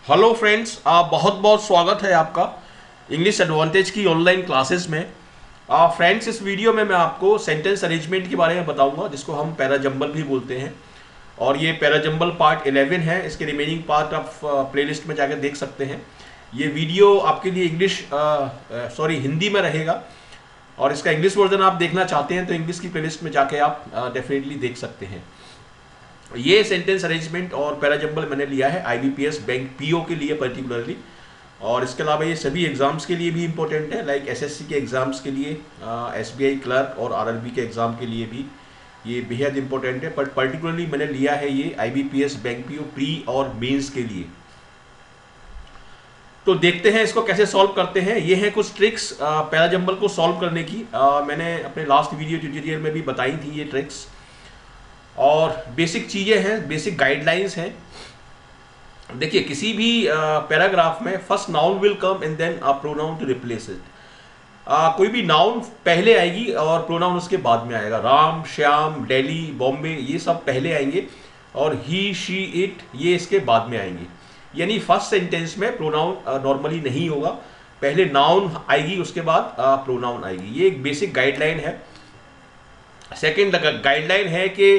Hello friends, बहुत बहुत स्वागत है आपका इंग्लिश एडवांटेज की ऑनलाइन क्लासेस में। फ्रेंड्स, इस वीडियो में मैं आपको सेंटेंस अरेंजमेंट के बारे में बताऊंगा, जिसको हम पैराजंबल भी बोलते हैं। और ये पैराजंबल पार्ट 11 है। इसके रिमेनिंग पार्ट आप प्लेलिस्ट में जाकर देख सकते हैं। ये वीडियो आपके लिए हिंदी में रहेगा, और इसका इंग्लिश वर्जन आप देखना चाहते हैं तो इंग्लिश की प्लेलिस्ट में जाके आप डेफिनेटली देख सकते हैं। ये सेंटेंस अरेंजमेंट और पैराजंबल मैंने लिया है आईबीपीएस बैंक पीओ के लिए पर्टिकुलरली, और इसके अलावा ये सभी एग्जाम्स के लिए भी इंपॉर्टेंट है, लाइक एसएससी के एग्जाम्स के लिए, एसबीआई क्लर्क और आरआरबी के एग्जाम के लिए भी ये बेहद इंपॉर्टेंट है। बट पर्टिकुलरली मैंने लिया है ये आईबीपीएस बैंक पीओ प्री और मेंस के लिए। तो देखते हैं इसको कैसे सॉल्व करते हैं। ये हैं कुछ ट्रिक्स पैराजंबल को सॉल्व करने की। मैंने अपने लास्ट वीडियो ट्यूटोरियल में भी बताई थी ये ट्रिक्स, और बेसिक चीज़ें हैं, बेसिक गाइडलाइंस हैं। देखिए, किसी भी पैराग्राफ में first noun will come and then a pronoun to replace it. कोई भी नाउन पहले आएगी और प्रोनाउन उसके बाद में आएगा। राम, श्याम, दिल्ली, बॉम्बे, ये सब पहले आएंगे, और ही, शी, इट ये इसके बाद में आएंगे। यानी फर्स्ट सेंटेंस में प्रोनाउन नॉर्मली नहीं होगा, पहले नाउन आएगी उसके बाद प्रोनाउन आएगी। ये एक बेसिक गाइडलाइन है। सेकेंड गाइडलाइन है कि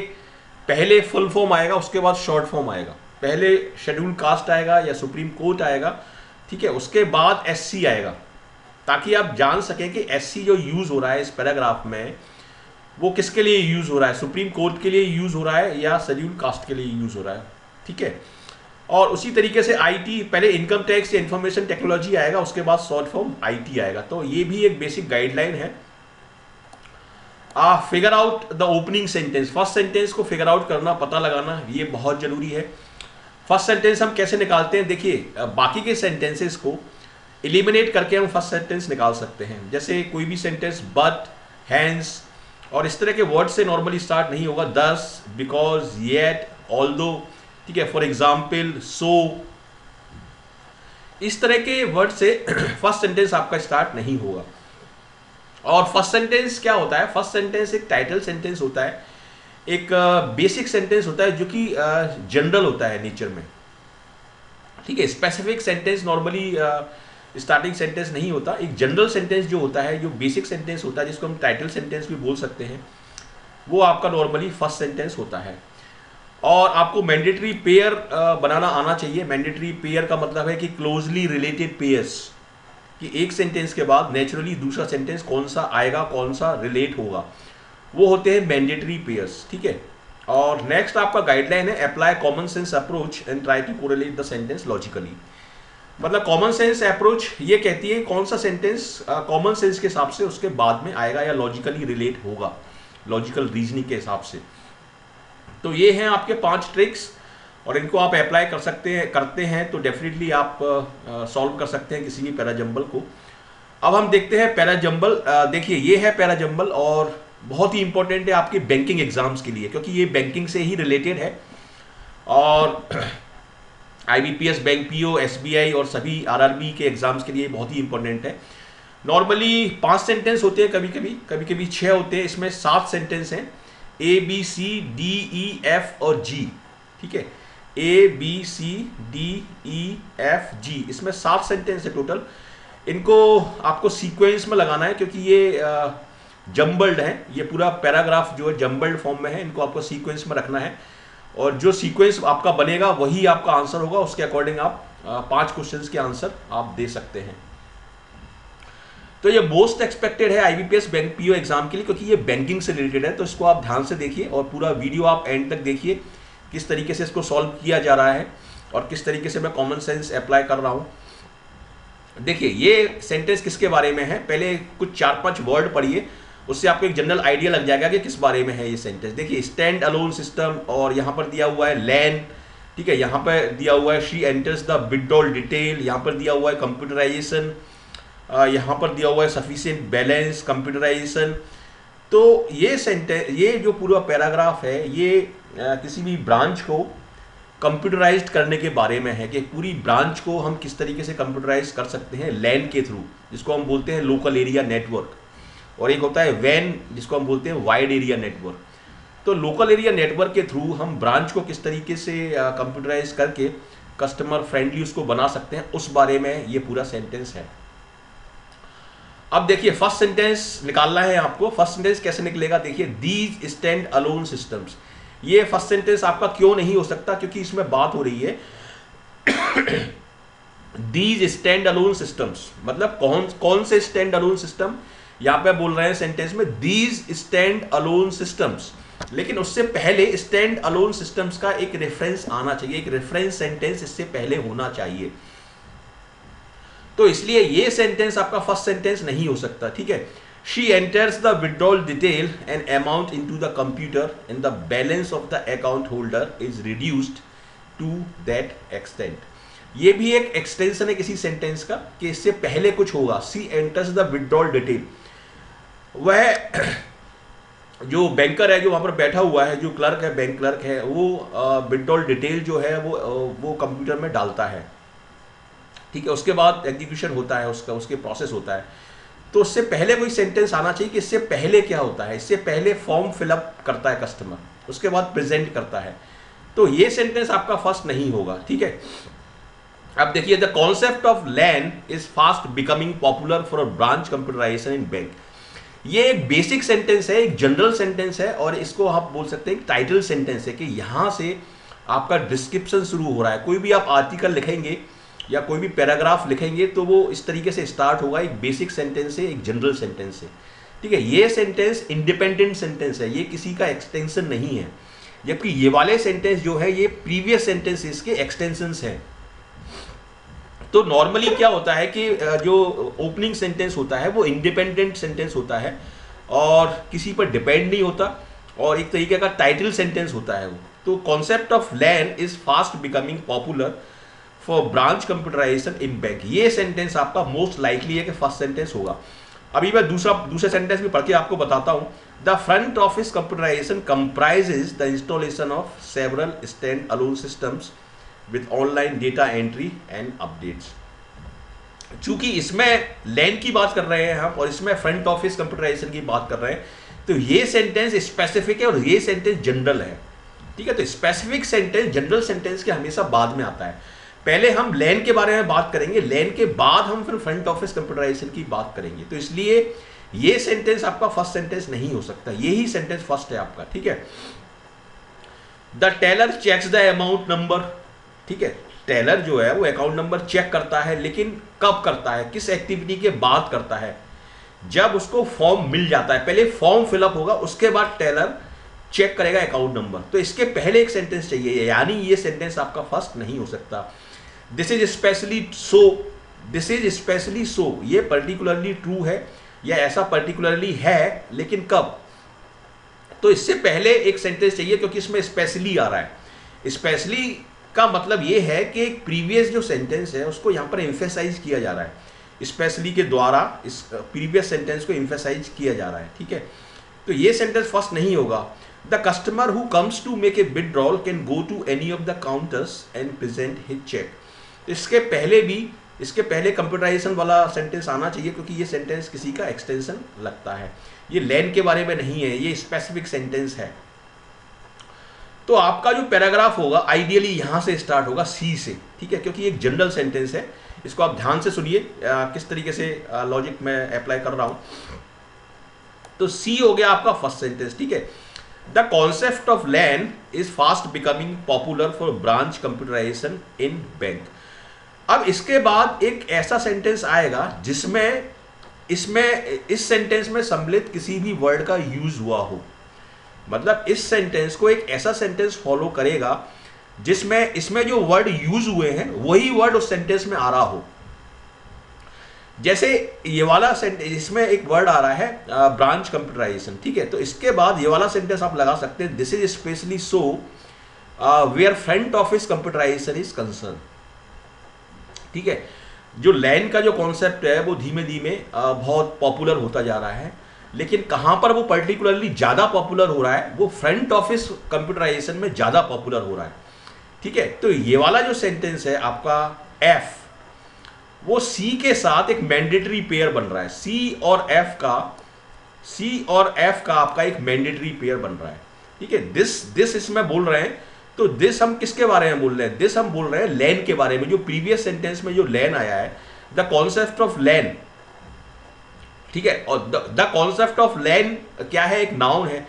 पहले फुल फॉर्म आएगा, उसके बाद शॉर्ट फॉर्म आएगा। पहले शेड्यूल कास्ट आएगा या सुप्रीम कोर्ट आएगा, ठीक है, उसके बाद एससी आएगा, ताकि आप जान सकें कि एससी जो यूज हो रहा है इस पैराग्राफ में वो किसके लिए यूज हो रहा है, सुप्रीम कोर्ट के लिए यूज हो रहा है या शेड्यूल कास्ट के लिए यूज हो रहा है, ठीक है। और उसी तरीके से आईटी, पहले इनकम टैक्स या इंफॉर्मेशन टेक्नोलॉजी आएगा, उसके बाद शॉर्ट फॉर्म आईटी आएगा। तो ये भी एक बेसिक गाइडलाइन है। Figure out the opening sentence. First sentence को फिगर आउट करना, पता लगाना, ये बहुत जरूरी है। फर्स्ट सेंटेंस हम कैसे निकालते हैं? देखिए, बाकी के सेंटेंसेस को एलिमिनेट करके हम फर्स्ट सेंटेंस निकाल सकते हैं। जैसे कोई भी सेंटेंस बट, हैंस और इस तरह के वर्ड से नॉर्मली स्टार्ट नहीं होगा। दस, बिकॉज, येट, ऑल्दो, ठीक है, फॉर एग्जाम्पल, सो, इस तरह के वर्ड से फर्स्ट सेंटेंस आपका स्टार्ट नहीं होगा। और फर्स्ट सेंटेंस क्या होता है? फर्स्ट सेंटेंस एक टाइटल सेंटेंस होता है, एक बेसिक सेंटेंस होता है जो कि जनरल होता है नेचर में, ठीक है। Specific sentence normally starting sentence नहीं होता। एक जनरल सेंटेंस जो होता है, जो बेसिक सेंटेंस होता है, जिसको हम टाइटल सेंटेंस भी बोल सकते हैं, वो आपका नॉर्मली फर्स्ट सेंटेंस होता है। और आपको मैंडेटरी पेयर बनाना आना चाहिए। मैंडेटरी पेयर का मतलब है कि क्लोजली रिलेटेड पेयर्स, कि एक सेंटेंस के बाद नेचुरली दूसरा सेंटेंस कौन सा आएगा, कौन सा रिलेट होगा, वो होते हैं मैंडेटरी पेयर्स, ठीक है। और नेक्स्ट आपका गाइडलाइन है apply common sense approach and try to correlate the sentence logically. मतलब कॉमन सेंस अप्रोच ये कहती है कौन सा सेंटेंस कॉमन सेंस के हिसाब से उसके बाद में आएगा या लॉजिकली रिलेट होगा, लॉजिकल रीजनिंग के हिसाब से। तो ये हैं आपके 5 ट्रिक्स, और इनको आप अप्लाई करते हैं तो डेफिनेटली आप सॉल्व कर सकते हैं किसी भी पैराजंबल को। अब हम देखते हैं पैराजंबल। देखिए, ये है पैराजंबल, और बहुत ही इंपॉर्टेंट है आपके बैंकिंग एग्जाम्स के लिए, क्योंकि ये बैंकिंग से ही रिलेटेड है। और आईबीपीएस, बैंक पीओ, एसबीआई और सभी आरआरबी के एग्जाम्स के लिए बहुत ही इंपॉर्टेंट है। नॉर्मली 5 सेंटेंस होते हैं, कभी कभी 6 होते हैं। इसमें 7 सेंटेंस हैं, A B C D E F और जी, ठीक है। A B C D E F G, इसमें 7 सेंटेंस है टोटल। इनको आपको सीक्वेंस में लगाना है, क्योंकि ये जम्बल्ड है। ये पूरा पैराग्राफ जो है जम्बल्ड फॉर्म में है, इनको आपको सीक्वेंस में रखना है, और जो सीक्वेंस आपका बनेगा वही आपका आंसर होगा। उसके अकॉर्डिंग आप 5 क्वेश्चंस के आंसर आप दे सकते हैं। तो ये मोस्ट एक्सपेक्टेड है आईबीपीएस बैंक पीओ एग्जाम के लिए, क्योंकि ये बैंकिंग से रिलेटेड है। तो इसको आप ध्यान से देखिए, और पूरा वीडियो आप एंड तक देखिए, किस तरीके से इसको सॉल्व किया जा रहा है और किस तरीके से मैं कॉमन सेंस अप्लाई कर रहा हूँ। देखिए, ये सेंटेंस किसके बारे में है, पहले कुछ 4-5 वर्ड पढ़िए, उससे आपको एक जनरल आइडिया लग जाएगा कि किस बारे में है ये सेंटेंस। देखिए, स्टैंड अलोन सिस्टम, और यहाँ पर दिया हुआ है लैंड, ठीक है, यहाँ पर दिया हुआ है she enters the withdrawal detail, यहाँ पर दिया हुआ है कंप्यूटराइजेशन, यहाँ पर दिया हुआ है सफिशिएंट बैलेंस, कंप्यूटराइजेशन। तो ये सेंटेंस, ये जो पूरा पैराग्राफ है, ये किसी भी ब्रांच को कंप्यूटराइज्ड करने के बारे में है, कि पूरी ब्रांच को हम किस तरीके से कंप्यूटराइज कर सकते हैं लैन के थ्रू, जिसको हम बोलते हैं लोकल एरिया नेटवर्क, और एक होता है वैन, जिसको हम बोलते हैं वाइड एरिया नेटवर्क। तो लोकल एरिया नेटवर्क के थ्रू हम ब्रांच को किस तरीके से कंप्यूटराइज करके कस्टमर फ्रेंडली उसको बना सकते हैं, उस बारे में ये पूरा सेंटेंस है। अब देखिए फर्स्ट सेंटेंस निकालना है आपको। फर्स्ट सेंटेंस कैसे निकलेगा, देखिए दीज स्टैंड अलोन सिस्टम्स। ये फर्स्ट सेंटेंस आपका क्यों नहीं हो सकता, क्योंकि इसमें बात हो रही है दीज स्टैंड अलोन सिस्टम्स, मतलब कौन से स्टैंड अलोन सिस्टम, यहां पे बोल रहे हैं सेंटेंस में दीज स्टैंड अलोन सिस्टम्स, लेकिन उससे पहले स्टैंड अलोन सिस्टम्स का एक रेफरेंस आना चाहिए, एक रेफरेंस सेंटेंस इससे पहले होना चाहिए। तो इसलिए ये सेंटेंस आपका फर्स्ट सेंटेंस नहीं हो सकता, ठीक है। She enters the withdrawal detail and amount into the computer and the balance of the account holder is reduced to that extent. ये भी एक एक्सटेंशन है किसी सेंटेंस का कि इससे पहले कुछ होगा। सी एंटर्स द विड्रॉल डिटेल, वह जो बैंकर है जो वहां पर बैठा हुआ है, जो क्लर्क है, बैंक क्लर्क है, वो विड्रॉल डिटेल जो है वो कंप्यूटर में डालता है, ठीक है। उसके बाद एग्जीक्यूशन होता है, उसके प्रोसेस होता है। तो उससे पहले कोई सेंटेंस आना चाहिए कि इससे पहले क्या होता है। इससे पहले फॉर्म फिलअप करता है कस्टमर, उसके बाद प्रेजेंट करता है। तो ये सेंटेंस आपका फर्स्ट नहीं होगा, ठीक है। अब देखिए the concept of LAN is fast becoming popular for branch computerisation in bank. ये एक बेसिक सेंटेंस है, एक जनरल सेंटेंस है, और इसको आप बोल सकते हैं टाइटल सेंटेंस है कि यहां से आपका डिस्क्रिप्शन शुरू हो रहा है। कोई भी आप आर्टिकल लिखेंगे या कोई भी पैराग्राफ लिखेंगे तो वो इस तरीके से स्टार्ट होगा, एक बेसिक सेंटेंस से, एक जनरल सेंटेंस से, ठीक है। ये सेंटेंस इंडिपेंडेंट सेंटेंस है, ये किसी का एक्सटेंशन नहीं है, जबकि ये वाले सेंटेंस जो है ये प्रीवियस सेंटेंसेस के एक्सटेंशंस हैं। तो नॉर्मली क्या होता है कि जो ओपनिंग सेंटेंस होता है वो इंडिपेंडेंट सेंटेंस होता है और किसी पर डिपेंड नहीं होता, और एक तरीके का टाइटल सेंटेंस होता है वो। तो concept of LAN is fast becoming popular for branch computerisation in bank. ये सेंटेंस आपका मोस्ट लाइकली है कि फर्स्ट सेंटेंस होगा। अभी मैं दूसरे सेंटेंस भी पढ़ के आपको बताता हूं। The front office computerisation comprises the installation of several stand alone systems with online data entry and updates. चूंकि इसमें लैन की बात कर रहे हैं हम और इसमें फ्रंट ऑफिस कंप्यूटराइजेशन की बात कर रहे हैं, तो ये सेंटेंस स्पेसिफिक है और ये सेंटेंस जनरल है, ठीक है। तो स्पेसिफिक सेंटेंस जनरल सेंटेंस के हमेशा बाद में आता है। पहले हम लैन के बारे में बात करेंगे, लैन के बाद हम फिर फ्रंट ऑफिस कंप्यूटराइजेशन की बात करेंगे। तो इसलिए ये सेंटेंस आपका फर्स्ट सेंटेंस नहीं हो सकता, यही सेंटेंस फर्स्ट है आपका, ठीक है। The teller checks the amount number, ठीक है। टेलर जो है वो अकाउंट नंबर चेक करता है, लेकिन कब करता है, किस एक्टिविटी के बाद करता है, जब उसको फॉर्म मिल जाता है। पहले फॉर्म फिलअप होगा, उसके बाद टेलर चेक करेगा अकाउंट नंबर। तो इसके पहले एक सेंटेंस चाहिए, यानी ये सेंटेंस आपका फर्स्ट नहीं हो सकता। This is specially so, this is specially सो, ये पर्टिकुलरली ट्रू है या ऐसा पर्टिकुलरली है, लेकिन कब। तो इससे पहले एक सेंटेंस चाहिए, क्योंकि इसमें स्पेशली आ रहा है। स्पेशली का मतलब ये है कि एक प्रीवियस जो सेंटेंस है उसको यहाँ पर एम्फेसाइज किया जा रहा है, स्पेशली के द्वारा इस प्रीवियस सेंटेंस को एम्फेसाइज किया जा रहा है, ठीक है। तो ये सेंटेंस फर्स्ट नहीं होगा। The customer who comes to make a withdrawal can go to any of the counters and present his cheque. इसके पहले कंप्यूटराइजेशन वाला सेंटेंस आना चाहिए, क्योंकि ये सेंटेंस किसी का एक्सटेंशन लगता है। ये लैन के बारे में नहीं है, ये स्पेसिफिक सेंटेंस है। तो आपका जो पैराग्राफ होगा आइडियली यहां से स्टार्ट होगा, सी से, ठीक है, क्योंकि एक जनरल सेंटेंस है। इसको आप ध्यान से सुनिए किस तरीके से लॉजिक में अप्लाई कर रहा हूं। तो सी हो गया आपका फर्स्ट सेंटेंस, ठीक है। The concept of LAN is fast becoming popular for branch computerisation in bank. अब इसके बाद एक ऐसा सेंटेंस आएगा जिसमें इस सेंटेंस में सम्मिलित किसी भी वर्ड का यूज हुआ हो, मतलब इस सेंटेंस को एक ऐसा सेंटेंस फॉलो करेगा जिसमें इसमें जो वर्ड यूज हुए हैं वही वर्ड उस सेंटेंस में आ रहा हो। जैसे ये वाला सेंटेंस, इसमें एक वर्ड आ रहा है ब्रांच कंप्यूटराइजेशन, ठीक है। तो इसके बाद ये वाला सेंटेंस आप लगा सकते हैं, this is specially so where front office computerisation is concern, ठीक है। जो लैन का जो कॉन्सेप्ट है वो धीमे धीमे बहुत पॉपुलर होता जा रहा है, लेकिन कहां पर वो पर्टिकुलरली ज्यादा पॉपुलर हो रहा है, वो फ्रंट ऑफिस कंप्यूटराइजेशन में ज्यादा पॉपुलर हो रहा है, ठीक है। तो ये वाला जो सेंटेंस है आपका एफ, वो सी के साथ एक मैंडेटरी पेयर बन रहा है। सी और एफ का आपका एक मैंडेटरी पेयर बन रहा है, ठीक है। दिस इसमें बोल रहे हैं तो दिस हम किसके बारे में बोल रहे हैं? दिस हम बोल रहे हैं लैन के बारे में। जो प्रीवियस सेंटेंस में जो लैन आया है, द कॉन्सेप्ट ऑफ लैन, ठीक है, और द कॉन्सेप्ट ऑफ लैन क्या है? एक नाउन है,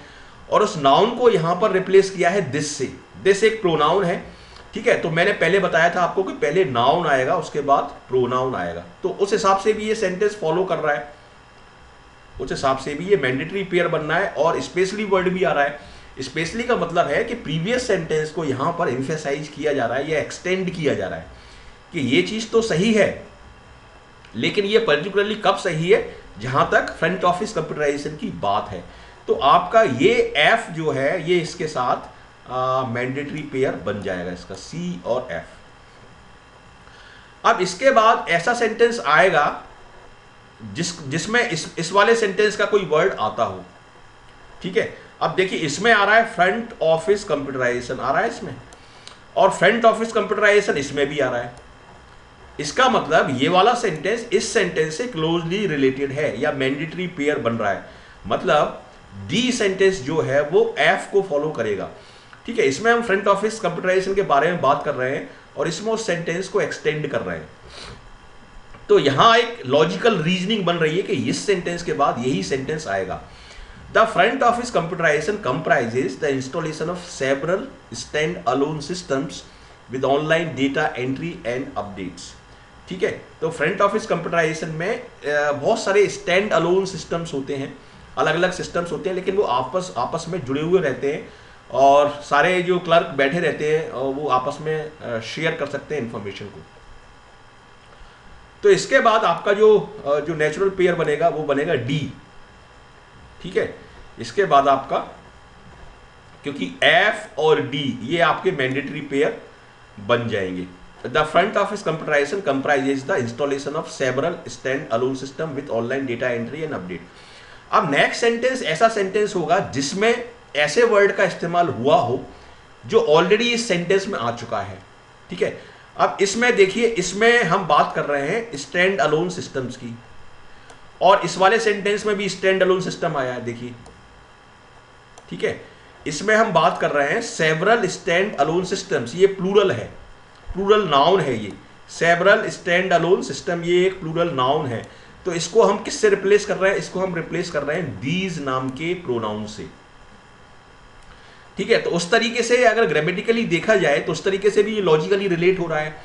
और उस नाउन को यहां पर रिप्लेस किया है दिस से। दिस एक प्रोनाउन है, ठीक है। तो मैंने पहले बताया था आपको कि पहले नाउन आएगा उसके बाद प्रोनाउन आएगा, तो उस हिसाब से भी ये सेंटेंस फॉलो कर रहा है, उस हिसाब से भी ये मैंडेटरी पेयर बनना है। और स्पेशली वर्ड भी आ रहा है। स्पेशली का मतलब है कि प्रीवियस सेंटेंस को यहां पर एम्फेसाइज किया जा रहा है या एक्सटेंड किया जा रहा है कि ये चीज तो सही है, लेकिन ये पर्टिकुलरली कब सही है? जहां तक फ्रंट ऑफिस कंप्यूटराइजेशन की बात है। तो आपका ये एफ जो है, ये इसके साथ मैंडेटरी पेयर बन जाएगा, इसका सी और एफ। अब इसके बाद ऐसा सेंटेंस आएगा जिसमें इस वाले सेंटेंस का कोई वर्ड आता हो, ठीक है। अब देखिए इसमें आ रहा है फ्रंट ऑफिस कंप्यूटराइजेशन आ रहा है इसमें, और फ्रंट ऑफिस कंप्यूटराइजेशन इसमें भी आ रहा है। इसका मतलब ये वाला सेंटेंस इस सेंटेंस से क्लोजली रिलेटेड है या मैंडेटरी पेयर बन रहा है। मतलब डी सेंटेंस जो है वो एफ को फॉलो करेगा, ठीक है। इसमें हम फ्रंट ऑफिस कंप्यूटराइजेशन के बारे में बात कर रहे हैं और इसमें उस सेंटेंस को एक्सटेंड कर रहे हैं। तो यहां एक लॉजिकल रीजनिंग बन रही है कि इस सेंटेंस के बाद यही सेंटेंस आएगा। The front office computerisation comprises the installation of several stand alone systems with online data entry and updates, ठीक है। तो फ्रंट ऑफिस कंप्यूटराइजेशन में बहुत सारे स्टैंड अलोन सिस्टम्स होते हैं, अलग अलग सिस्टम्स होते हैं, लेकिन वो आपस में जुड़े हुए रहते हैं और सारे जो क्लर्क बैठे रहते हैं वो आपस में शेयर कर सकते हैं इंफॉर्मेशन को। तो इसके बाद आपका जो नेचुरल पेयर बनेगा वो बनेगा डी, ठीक है। इसके बाद आपका, क्योंकि एफ और डी ये आपके मैंडेटरी पेयर बन जाएंगे। The front office computerisation comprises the installation of several stand alone system with online data entry and update. अब नेक्स्ट सेंटेंस ऐसा सेंटेंस होगा जिसमें ऐसे वर्ड का इस्तेमाल हुआ हो जो ऑलरेडी इस सेंटेंस में आ चुका है, ठीक है। अब इसमें देखिए, इसमें हम बात कर रहे हैं स्टैंड अलोन सिस्टम्स की, और इस वाले सेंटेंस में भी स्टैंड अलोन सिस्टम आया है, देखिए, ठीक है। इसमें हम बात कर रहे हैं सेवरल स्टैंड अलोन सिस्टम्स, ये प्लूरल है, प्लूरल नाउन है ये। सेवरल स्टैंड अलोन सिस्टम ये एक प्लूरल नाउन है। तो इसको हम किससे रिप्लेस कर रहे हैं? इसको हम रिप्लेस कर रहे हैं दीज नाम के प्रोनाउन से, ठीक है। तो उस तरीके से अगर ग्रामेटिकली देखा जाए तो उस तरीके से भी ये लॉजिकली रिलेट हो रहा है।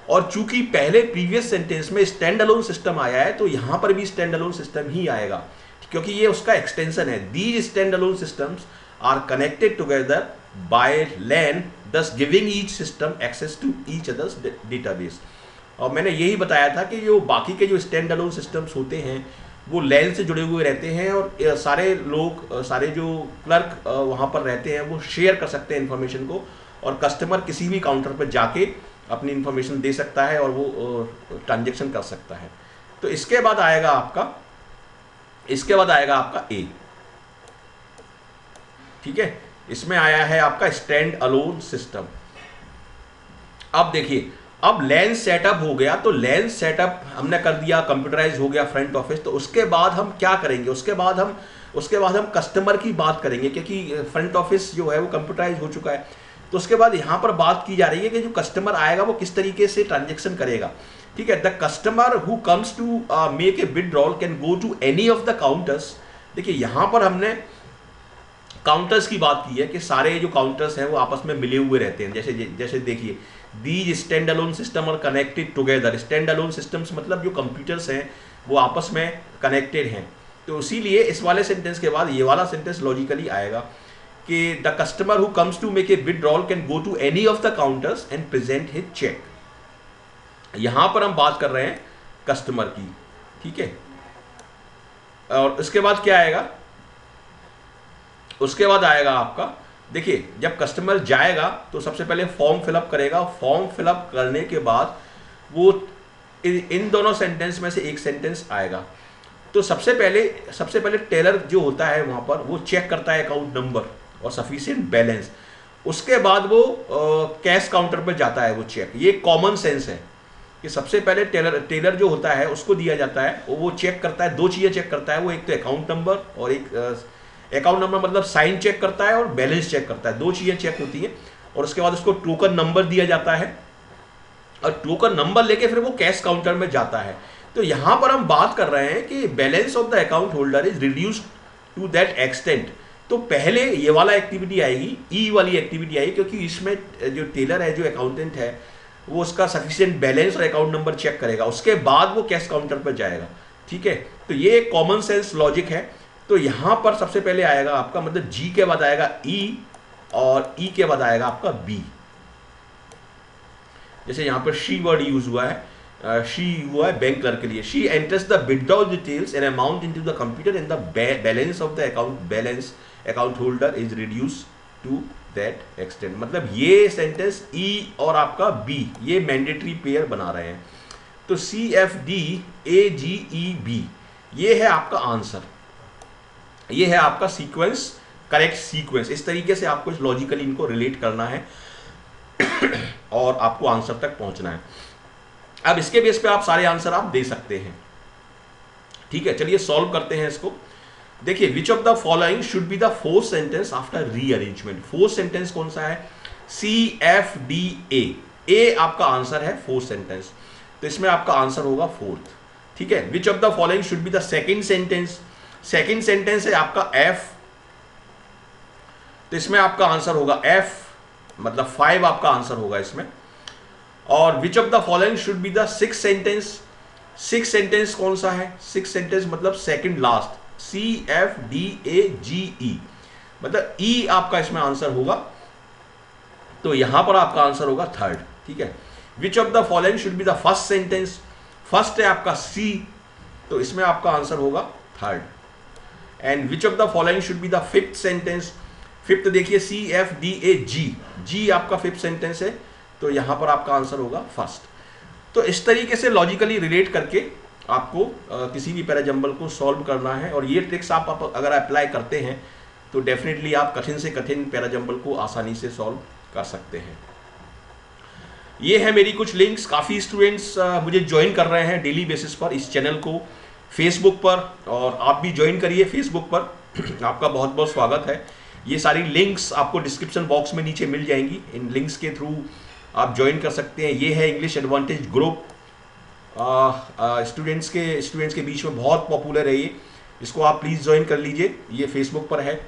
और चूंकि पहले प्रीवियस सेंटेंस में स्टैंड अलोन सिस्टम आया है तो यहां पर भी स्टैंड अलोन सिस्टम ही आएगा, क्योंकि ये उसका एक्सटेंशन है। These stand alone systems are connected together by LAN, thus giving each system access to each other's database। और मैंने यही बताया था कि जो बाकी के जो स्टैंड अलोन सिस्टम्स होते हैं वो लैन से जुड़े हुए रहते हैं, और सारे लोग, सारे जो क्लर्क वहाँ पर रहते हैं वो शेयर कर सकते हैं इन्फॉर्मेशन को, और कस्टमर किसी भी काउंटर पर जाके अपनी इन्फॉर्मेशन दे सकता है और वो ट्रांजेक्शन कर सकता है। तो इसके बाद आएगा आपका ए, ठीक है। इसमें आया है आपका स्टैंड अलोन सिस्टम। अब देखिए, अब लैन सेटअप हो गया, तो लैन सेटअप हमने कर दिया, कंप्यूटराइज हो गया फ्रंट ऑफिस। तो उसके बाद हम क्या करेंगे? उसके बाद हम कस्टमर की बात करेंगे, क्योंकि फ्रंट ऑफिस जो है वो कंप्यूटराइज हो चुका है। तो उसके बाद यहाँ पर बात की जा रही है कि जो कस्टमर आएगा वो किस तरीके से ट्रांजेक्शन करेगा, ठीक है। The customer who comes to make a withdrawal can go to any of the counters. देखिए यहाँ पर हमने काउंटर्स की बात की है कि सारे जो काउंटर्स हैं वो आपस में मिले हुए रहते हैं। जैसे देखिए, these stand alone system are connected together. Stand alone systems मतलब जो कंप्यूटर्स हैं वो आपस में कनेक्टेड हैं। तो इसीलिए इस वाले सेंटेंस के बाद ये वाला सेंटेंस लॉजिकली आएगा कि the customer who comes to make a withdrawal can go to any of the counters and present his cheque. यहां पर हम बात कर रहे हैं कस्टमर की, ठीक है। और उसके बाद क्या आएगा? उसके बाद आएगा आपका, देखिए, जब कस्टमर जाएगा तो सबसे पहले फॉर्म फिलअप करेगा। फॉर्म फिलअप करने के बाद वो इन दोनों सेंटेंस में से एक सेंटेंस आएगा। तो सबसे पहले टेलर जो होता है वहाँ पर वो चेक करता है अकाउंट नंबर और सफिशिएंट बैलेंस। उसके बाद वो कैश काउंटर पर जाता है वो चेक। ये कॉमन सेंस है कि सबसे पहले टेलर जो होता है उसको दिया जाता है, वो चेक करता है, दो चीज़ें चेक करता है वो, एक तो अकाउंट नंबर, और एक अकाउंट नंबर मतलब साइन चेक करता है और बैलेंस चेक करता है, दो चीज़ें चेक होती हैं। और उसके बाद उसको टोकन नंबर दिया जाता है और टोकन नंबर लेके फिर वो कैश काउंटर में जाता है। तो यहाँ पर हम बात कर रहे हैं कि balance of the account holder is reduced to that extent. तो पहले ये वाला एक्टिविटी आएगी, ई वाली एक्टिविटी आएगी, क्योंकि इसमें जो टेलर है, जो अकाउंटेंट है, वो उसका सफिशिएंट बैलेंस और अकाउंट नंबर चेक करेगा, उसके बाद वो कैश काउंटर पर जाएगा। ठीक है, तो ये एक कॉमन सेंस लॉजिक है। तो यहाँ पर सबसे पहले आएगा आपका, मतलब जी के बाद आएगा ई और ई के बाद आएगा आपका बी। जैसे यहाँ पर शी वर्ड यूज हुआ है, शी हुआ है बैंक क्लर्क के लिए। She enters the withdrawal details and amount into the computer and the balance of the account balance account holder is reduce to that extent. मतलब ये सेंटेंस ई और आपका बी ये मैंडेटरी पेयर बना रहे हैं। तो C F D A G E B ये है आपका आंसर, ये है आपका सीक्वेंस, करेक्ट सीक्वेंस। इस तरीके से आपको लॉजिकली इनको रिलेट करना है और आपको आंसर तक पहुंचना है। अब इसके बेस पे आप सारे आंसर आप दे सकते हैं। ठीक है, चलिए सॉल्व करते हैं इसको। देखिए, विच of the following should be the fourth sentence after rearrangement. Fourth sentence कौन सा है? सी एफ डी ए आपका आंसर है फोर्थ सेंटेंस, तो इसमें आपका आंसर होगा फोर्थ। ठीक है, विच of the following should be the second sentence. Second sentence है आपका एफ, तो इसमें आपका आंसर होगा एफ, मतलब 5 आपका आंसर होगा इसमें। और which of the following should be the six sentence. Six sentence कौन सा है? सिक्स सेंटेंस मतलब second last, C F D A G E, मतलब ई आपका इसमें आंसर होगा, तो यहां पर आपका आंसर होगा थर्ड। ठीक है, विच of the following should be the first sentence. First है आपका सी, तो इसमें आपका आंसर होगा third. And which of the following should be the fifth sentence. Fifth देखिए सी एफ डी ए जी, जी आपका फिफ्थ सेंटेंस है, तो यहां पर आपका आंसर होगा फर्स्ट। तो इस तरीके से लॉजिकली रिलेट करके आपको किसी भी पैराजंबल को सॉल्व करना है, और ये ट्रिक्स आप अगर अप्लाई करते हैं तो डेफिनेटली आप कठिन से कठिन पैराजंबल को आसानी से सॉल्व कर सकते हैं। ये है मेरी कुछ लिंक्स। काफ़ी स्टूडेंट्स मुझे ज्वाइन कर रहे हैं डेली बेसिस पर इस चैनल को फेसबुक पर, और आप भी ज्वाइन करिए फेसबुक पर। आपका बहुत बहुत स्वागत है। ये सारी लिंक्स आपको डिस्क्रिप्शन बॉक्स में नीचे मिल जाएंगी, इन लिंक्स के थ्रू आप ज्वाइन कर सकते हैं। ये है इंग्लिश एडवांटेज ग्रुप, स्टूडेंट्स के बीच में बहुत पॉपुलर है ये, इसको आप प्लीज़ ज्वाइन कर लीजिए। ये फेसबुक पर है।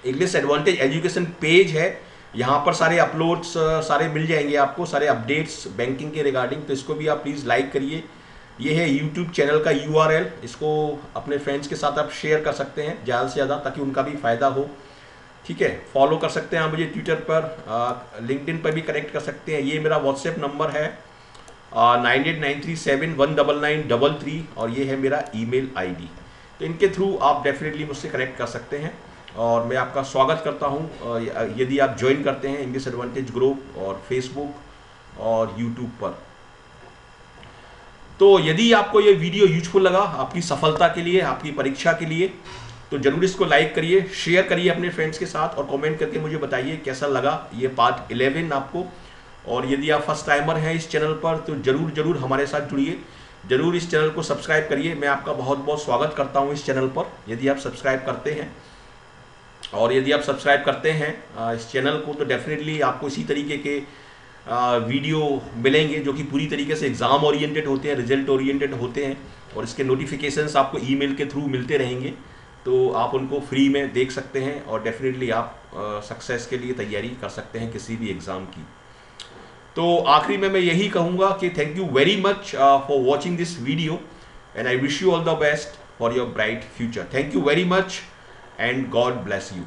इंग्लिश एडवांटेज एजुकेशन पेज है, यहाँ पर सारे अपलोड्स सारे मिल जाएंगे आपको, सारे अपडेट्स बैंकिंग के रिगार्डिंग, तो इसको भी आप प्लीज़ लाइक करिए। ये है यूट्यूब चैनल का URL, इसको अपने फ्रेंड्स के साथ आप शेयर कर सकते हैं ज़्यादा से ज़्यादा, ताकि उनका भी फ़ायदा हो। ठीक है, फॉलो कर सकते हैं आप मुझे ट्विटर पर, लिंक्डइन पर भी कनेक्ट कर सकते हैं। ये मेरा व्हाट्सएप नंबर है 9893719933, और ये है मेरा ईमेल ID। तो इनके थ्रू आप डेफिनेटली मुझसे कनेक्ट कर सकते हैं, और मैं आपका स्वागत करता हूं यदि आप ज्वाइन करते हैं इंग्लिश एडवांटेज ग्रुप और फेसबुक और यूट्यूब पर। तो यदि आपको ये वीडियो यूजफुल लगा आपकी सफलता के लिए, आपकी परीक्षा के लिए, तो जरूर इसको लाइक करिए, शेयर करिए अपने फ्रेंड्स के साथ, और कमेंट करके मुझे बताइए कैसा लगा ये पार्ट 11 आपको। और यदि आप फर्स्ट टाइमर हैं इस चैनल पर तो जरूर हमारे साथ जुड़िए, जरूर इस चैनल को सब्सक्राइब करिए। मैं आपका बहुत बहुत स्वागत करता हूं इस चैनल पर, यदि आप सब्सक्राइब करते हैं। और यदि आप सब्सक्राइब करते हैं इस चैनल को, तो डेफिनेटली आपको इसी तरीके के वीडियो मिलेंगे जो कि पूरी तरीके से एग्ज़ाम ओरिएंटेड होते हैं, रिजल्ट ओरिएंटेड होते हैं, और इसके नोटिफिकेशंस आपको ईमेल के थ्रू मिलते रहेंगे, तो आप उनको फ्री में देख सकते हैं, और डेफिनेटली आप सक्सेस के लिए तैयारी कर सकते हैं किसी भी एग्ज़ाम की। तो आखिरी में मैं यही कहूँगा कि thank you very much for watching this video, and I wish you all the best for your bright future. Thank you very much, and God bless you.